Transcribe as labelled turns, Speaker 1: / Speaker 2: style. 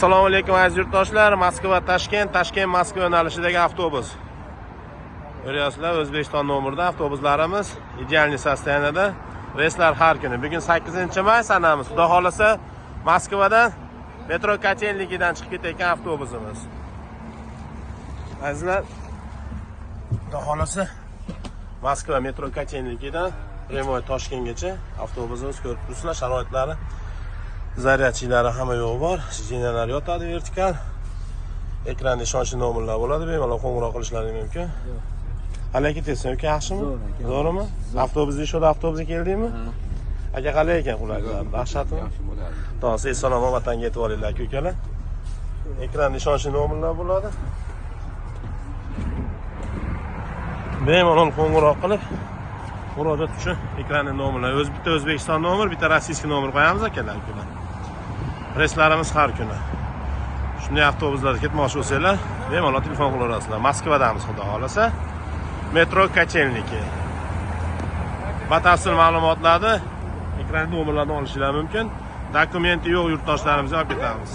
Speaker 1: Assalomu alaykum aziz yurtdoshlar. Moskva Toshkent, Toshkent Moskva yo'nalishidagi avtobus. Ko'ryapsizlar, O'zbekiston nomerida avtobuslarimiz ideal sostoyaniyada. Reyslar har kuni. Bugun 8-may sanamiz. Xudo xolasa Moskvadan metro Katenligidan chiqib ketayotgan avtobusimiz. Azizlar, xudo xolasa Moskva metro Katenligidan Remoy Toshkentgacha avtobusimiz ko'rib turibsizlar, sharoitlari. Zaryadchilari hamma yo'q bor. Shinalar yotadi vertikal. Ekranda ishonchli nomerlar bo'ladi. Bemalol qo'ng'iroq qilishlaring mumkin. Qalay ketyapsan, uka, yaxshimi? To'g'rimi? Avtobusda ishodi, avtobusga keldingmi? Aka, qalay ekan qulayliklar? Dahshatmi?
Speaker 2: Yaxshi bo'ladi.
Speaker 1: To'g'ri, salom vatanga yetib olinglar, ukalar. Ekranda ishonchli nomerlar bo'ladi. Bemalol qo'ng'iroq qilib murojaat uchun ekranda nomerlar. Bitta O'zbekiston nomer, bitta rossiyskiy nomer qo'yamiz akalar. Reyslarimiz har kuni. Shunday avtobuslarda ketmoqchi bo'lsanglar, bemalol telefon qilaverasizlar. Moskvadamiz, xudo xolasa. Metro Katenligi. Batafsil ma'lumotlarni ekranda nomerlardan olishingiz mumkin. Dokumenti yo'q yurtdoshlarimizga olib ketamiz.